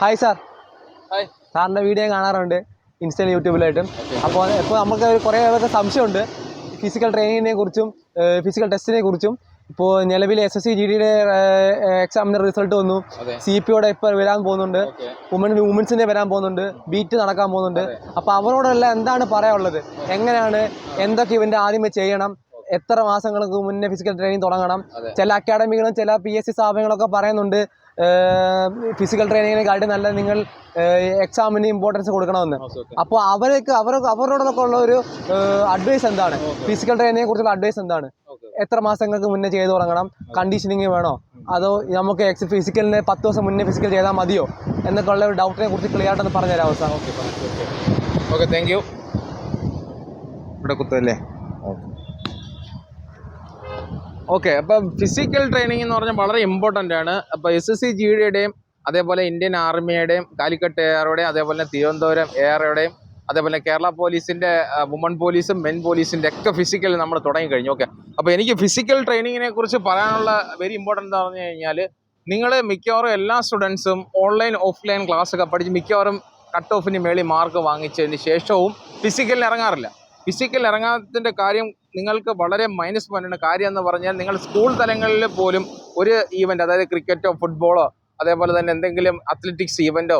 Hi sir. Hi. സാറിൻ്റെ video കാണാറുണ്ട് ഇൻസ്റ്റയിലും യൂട്യൂബിലായിട്ടും. അപ്പോൾ ഇപ്പോൾ നമുക്ക് കുറേ സംശയമുണ്ട് ഫിസിക്കൽ ട്രെയിനിങ്ങിനെ കുറിച്ചും ഫിസിക്കൽ ടെസ്റ്റിനെ കുറിച്ചും. ഇപ്പോൾ നിലവിൽ SSC GDയുടെ എക്സാമിൻ്റെ റിസൾട്ട് വന്നു. CPOയുടെ ഇപ്പോൾ വരാൻ പോകുന്നുണ്ട്, വുമൻസിൻ്റെ വരാൻ പോകുന്നുണ്ട്, ബീറ്റ് നടക്കാൻ പോകുന്നുണ്ട്. അപ്പോൾ അവരോടെല്ലാം എന്താണ് പറയാനുള്ളത്, എങ്ങനെയാണ് എന്തൊക്കെ ഇവൻ്റെ ആദ്യമേ ചെയ്യണം, എത്ര മാസങ്ങൾക്ക് മുന്നേ ഫിസിക്കൽ ട്രെയിനിങ് തുടങ്ങണം? ചില അക്കാഡമികളും ചില PSC സ്ഥാപനങ്ങളൊക്കെ പറയുന്നുണ്ട് ഫിസിക്കൽ ട്രെയിനിങ്ങിനെക്കാട്ടി നല്ല നിങ്ങൾ എക്സാമിന് ഇമ്പോർട്ടൻസ് കൊടുക്കണമെന്ന്. അപ്പോൾ അവരോടൊക്കെ ഉള്ള ഒരു അഡ്വൈസ് എന്താണ്, ഫിസിക്കൽ ട്രെയിനിങ്ങിനെ കുറിച്ചുള്ള അഡ്വൈസ് എന്താണ്? എത്ര മാസങ്ങൾക്ക് മുന്നേ ചെയ്ത് തുടങ്ങണം? കണ്ടീഷനിങ് വേണോ, അതോ നമുക്ക് ഫിസിക്കലിന് 10 ദിവസം മുന്നേ ഫിസിക്കൽ ചെയ്താൽ മതിയോ എന്നൊക്കെ ഉള്ള ഒരു ഡൗട്ടിനെ കുറിച്ച് ക്ലിയർ ആയിട്ടൊന്ന് പറഞ്ഞുതരാമോ സാർ? Okay, thank you. ഇവിടെ കുത്തല്ലേ? ഓക്കെ, അപ്പം ഫിസിക്കൽ ട്രെയിനിങ് എന്ന് പറഞ്ഞാൽ വളരെ ഇമ്പോർട്ടൻ്റ് ആണ്. അപ്പോൾ SSC GDയുടെയും അതേപോലെ ഇന്ത്യൻ ആർമിയുടെയും കാലിക്കറ്റ് എയറുടെയും അതേപോലെ തിരുവനന്തപുരം എയറുടെയും അതേപോലെ കേരള പോലീസിൻ്റെ വുമൺ പോലീസും മെൻ പോലീസിൻ്റെ ഒക്കെ ഫിസിക്കൽ നമ്മൾ തുടങ്ങിക്കഴിഞ്ഞു. ഓക്കെ, അപ്പോൾ എനിക്ക് ഫിസിക്കൽ ട്രെയിനിങ്ങിനെ കുറിച്ച് പറയാനുള്ള വെരി ഇമ്പോർട്ടൻ്റ് എന്ന് പറഞ്ഞു കഴിഞ്ഞാൽ, നിങ്ങൾ മിക്കവാറും എല്ലാ സ്റ്റുഡൻസും ഓൺലൈൻ ഓഫ്ലൈൻ ക്ലാസ്സൊക്കെ പഠിച്ച് മിക്കവാറും കട്ട് ഓഫിന് മേളിൽ മാർക്ക് വാങ്ങിച്ചതിന് ശേഷവും ഫിസിക്കലിന് ഇറങ്ങാറില്ല. ഫിസിക്കൽ ഇറങ്ങാത്തതിൻ്റെ കാര്യം നിങ്ങൾക്ക് വളരെ മൈനസ് പോയിൻ്റാണ്. കാര്യം എന്ന് പറഞ്ഞാൽ, നിങ്ങൾ സ്കൂൾ തലങ്ങളിൽ പോലും ഒരു ഈവൻറ്റ്, അതായത് ക്രിക്കറ്റോ ഫുട്ബോളോ അതേപോലെ തന്നെ എന്തെങ്കിലും അത്ലറ്റിക്സ് ഈവൻറ്റോ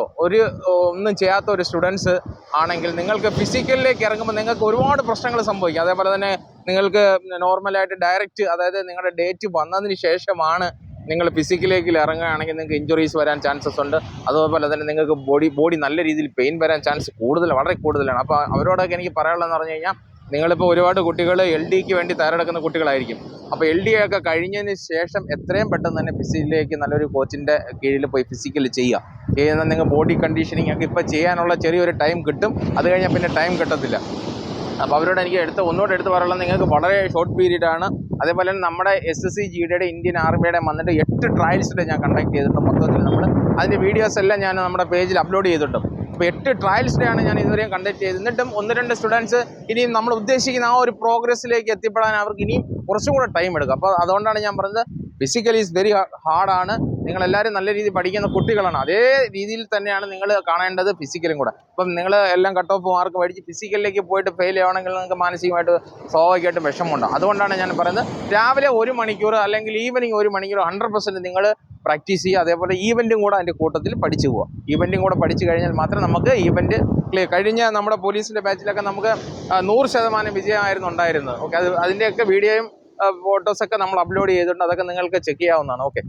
ഒന്നും ചെയ്യാത്ത ഒരു സ്റ്റുഡൻസ് ആണെങ്കിൽ നിങ്ങൾക്ക് ഫിസിക്കലിലേക്ക് ഇറങ്ങുമ്പോൾ നിങ്ങൾക്ക് ഒരുപാട് പ്രശ്നങ്ങൾ സംഭവിക്കും. അതേപോലെ തന്നെ നിങ്ങൾക്ക് നോർമലായിട്ട് ഡയറക്റ്റ്, അതായത് നിങ്ങളുടെ ഡേറ്റ് വന്നതിന് ശേഷമാണ് നിങ്ങൾ ഫിസിക്കലിലേക്ക് ഇറങ്ങുകയാണെങ്കിൽ നിങ്ങൾക്ക് ഇഞ്ചുറീസ് വരാൻ ചാൻസസ് ഉണ്ട്. അതുപോലെ തന്നെ നിങ്ങൾക്ക് ബോഡി നല്ല രീതിയിൽ പെയിൻ വരാൻ ചാൻസ് വളരെ കൂടുതലാണ്. അപ്പോൾ അവരോടൊക്കെ എനിക്ക് പറയാനുള്ളതെന്ന് പറഞ്ഞു കഴിഞ്ഞാൽ, നിങ്ങളിപ്പോൾ ഒരുപാട് കുട്ടികൾ LDക്ക് വേണ്ടി തയ്യാറെടുക്കുന്ന കുട്ടികളായിരിക്കും. അപ്പോൾ LD ഒക്കെ കഴിഞ്ഞതിന് ശേഷം എത്രയും പെട്ടെന്ന് തന്നെ ഫിസിക്കലിലേക്ക് നല്ലൊരു കോച്ചിൻ്റെ കീഴിൽ പോയി ഫിസിക്കൽ ചെയ്യുക. നിങ്ങൾ ബോഡി കണ്ടീഷനിങ് ഒക്കെ ഇപ്പോൾ ചെയ്യാനുള്ള ചെറിയൊരു ടൈം കിട്ടും, അത് കഴിഞ്ഞാൽ പിന്നെ ടൈം കിട്ടത്തില്ല. അപ്പോൾ അവരോട് എനിക്ക് ഒന്നുകൂടെ എടുത്ത് പറയാനുള്ളത്, നിങ്ങൾക്ക് വളരെ ഷോർട്ട് പീരീഡ് ആണ്. അതേപോലെ തന്നെ നമ്മുടെ SSC GDയുടെ ഇന്ത്യൻ ആർമിയുടെ വന്നിട്ട് 8 ട്രയൽസിൽ ഞാൻ കണ്ടക്ട് ചെയ്തിട്ടുണ്ട്. മൊത്തത്തിൽ നമ്മൾ അതിൻ്റെ വീഡിയോസ് എല്ലാം ഞാൻ നമ്മുടെ പേജിൽ അപ്ലോഡ് ചെയ്തിട്ടുണ്ട്. അപ്പോൾ 8 ട്രയൽസിലാണ് ഞാൻ ഇതുവരെയും കണ്ടക്ട് ചെയ്ത്. എന്നിട്ടും 1-2 സ്റ്റുഡൻസ് ഇനിയും നമ്മൾ ഉദ്ദേശിക്കുന്ന ആ ഒരു പ്രോഗ്രസ്സിലേക്ക് എത്തിപ്പെടാൻ അവർക്ക് ഇനിയും കുറച്ചും കൂടെ ടൈം എടുക്കും. അപ്പോൾ അതുകൊണ്ടാണ് ഞാൻ പറഞ്ഞത്, ഫിസിക്കൽ ഈസ് വെരി ഹാർഡാണ്. നിങ്ങളെല്ലാവരും നല്ല രീതിയിൽ പഠിക്കുന്ന കുട്ടികളാണ്, അതേ രീതിയിൽ തന്നെയാണ് നിങ്ങൾ കാണേണ്ടത് ഫിസിക്കലും കൂടെ. അപ്പം നിങ്ങൾ എല്ലാം കട്ട് ഓഫ് മാർക്ക് മേടിച്ച് ഫിസിക്കലിലേക്ക് പോയിട്ട് ഫെയിൽ ആവണമെങ്കിൽ നിങ്ങൾക്ക് മാനസികമായിട്ട് സ്വാഭാവികമായിട്ടും വിഷമമുണ്ടാകും. അതുകൊണ്ടാണ് ഞാൻ പറയുന്നത്, രാവിലെ 1 മണിക്കൂർ അല്ലെങ്കിൽ ഈവനിങ് 1 മണിക്കൂർ 100% നിങ്ങൾ പ്രാക്ടീസ് ചെയ്യുക. അതേപോലെ ഈവൻറ്റും കൂടെ അതിൻ്റെ കൂട്ടത്തിൽ പഠിച്ചു പോവുക. ഈവൻറ്റും കൂടെ പഠിച്ചു കഴിഞ്ഞാൽ മാത്രമേ നമുക്ക് ഈവൻറ്റ് കഴിഞ്ഞ നമ്മുടെ പോലീസിൻ്റെ ബാച്ചിലൊക്കെ നമുക്ക് 100% വിജയമായിരുന്നു ഉണ്ടായിരുന്നത്. ഓക്കെ, അതിൻ്റെയൊക്കെ വീഡിയോയും ഫോട്ടോസൊക്കെ നമ്മൾ അപ്ലോഡ് ചെയ്തിട്ടുണ്ട്, അതൊക്കെ നിങ്ങൾക്ക് ചെക്ക് ചെയ്യാവുന്നതാണ്. ഓക്കെ,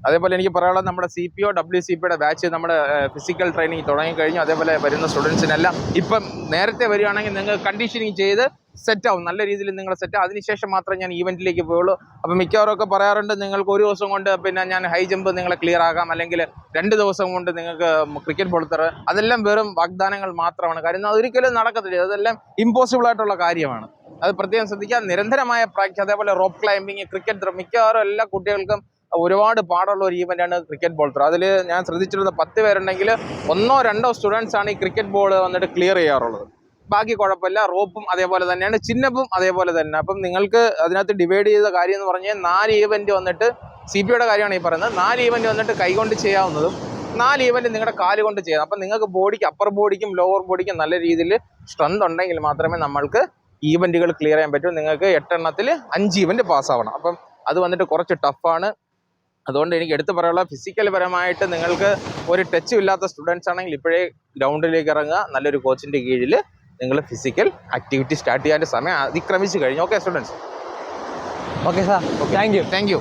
അതേപോലെ എനിക്ക് പറയാനുള്ളത്, നമ്മുടെ CPO WCPയുടെ ബാച്ച് നമ്മുടെ ഫിസിക്കൽ ട്രെയിനിങ് തുടങ്ങിക്കഴിഞ്ഞു. അതേപോലെ വരുന്ന സ്റ്റുഡൻസിനെല്ലാം ഇപ്പം നേരത്തെ വരികയാണെങ്കിൽ നിങ്ങൾ കണ്ടീഷനിങ് ചെയ്ത് സെറ്റാവും, നല്ല രീതിയിൽ നിങ്ങൾ സെറ്റ്. അതിനുശേഷം മാത്രമേ ഞാൻ ഈവൻറ്റിലേക്ക് പോയുള്ളൂ. അപ്പോൾ മിക്കവാറൊക്കെ പറയാറുണ്ട്, നിങ്ങൾക്ക് 1 ദിവസം കൊണ്ട് പിന്നെ ഞാൻ ഹൈ ജമ്പ് നിങ്ങളെ ക്ലിയർ ആകാം, അല്ലെങ്കിൽ 2 ദിവസം കൊണ്ട് നിങ്ങൾക്ക് ക്രിക്കറ്റ് ബോൾ തരാം. അതെല്ലാം വെറും വാഗ്ദാനങ്ങൾ മാത്രമാണ്. കാര്യം അതൊരിക്കലും നടക്കത്തില്ല, അതെല്ലാം ഇമ്പോസിബിൾ ആയിട്ടുള്ള കാര്യമാണ്. അത് പ്രത്യേകം ശ്രദ്ധിക്കുക. നിരന്തരമായ പ്രാക്ടീസ്, അതേപോലെ റോപ്പ് ക്ലൈമ്പിങ്, ക്രിക്കറ്റ് ത്രോ, മിക്കവാറും എല്ലാ കുട്ടികൾക്കും ഒരുപാട് പാടുള്ള ഒരു ഈവൻ്റാണ് ക്രിക്കറ്റ് ബോൾ ത്രോ. അതിൽ ഞാൻ ശ്രദ്ധിച്ചിരുന്ന 10 പേരുണ്ടെങ്കിൽ 1-2 സ്റ്റുഡൻസ് ആണ് ഈ ക്രിക്കറ്റ് ബോൾ വന്നിട്ട് ക്ലിയർ ചെയ്യാറുള്ളത്. ബാക്കി കുഴപ്പമില്ല. റോപ്പും അതേപോലെ തന്നെയാണ്, ചിന്നപ്പും അതേപോലെ തന്നെ. അപ്പം നിങ്ങൾക്ക് അതിനകത്ത് ഡിവൈഡ് ചെയ്ത കാര്യം എന്ന് പറഞ്ഞാൽ 4 ഈവൻറ്റ് വന്നിട്ട്, CPOയുടെ കാര്യമാണ് ഈ പറയുന്നത്, 4 ഈവൻറ്റ് വന്നിട്ട് കൈകൊണ്ട് ചെയ്യാവുന്നതും 4 ഈവൻറ്റ് നിങ്ങളുടെ കാല് കൊണ്ട് ചെയ്യാം. അപ്പം നിങ്ങൾക്ക് ബോഡിക്ക്, അപ്പർ ബോഡിക്കും ലോവർ ബോഡിക്കും നല്ല രീതിയിൽ സ്ട്രെങ്ത് ഉണ്ടെങ്കിൽ മാത്രമേ നമ്മൾക്ക് ഈവൻറ്റുകൾ ക്ലിയർ ചെയ്യാൻ പറ്റും. നിങ്ങൾക്ക് 8 എണ്ണത്തിൽ 5 ഈവൻറ്റ് പാസ്സാവണം. അപ്പം അത് വന്നിട്ട് കുറച്ച് ടഫാണ്. അതുകൊണ്ട് എനിക്ക് എടുത്തു പറയാനുള്ള, ഫിസിക്കൽ പരമായിട്ട് നിങ്ങൾക്ക് ഒരു ടച്ചും ഇല്ലാത്ത സ്റ്റുഡൻസ് ആണെങ്കിൽ ഇപ്പോഴേ ഗ്രൗണ്ടിലേക്ക് ഇറങ്ങുക. നല്ലൊരു കോച്ചിൻ്റെ കീഴിൽ നിങ്ങൾ ഫിസിക്കൽ ആക്ടിവിറ്റി സ്റ്റാർട്ട് ചെയ്യാൻ്റെ സമയം അതിക്രമിച്ച് കഴിഞ്ഞു. Okay students? Okay sir, thank you.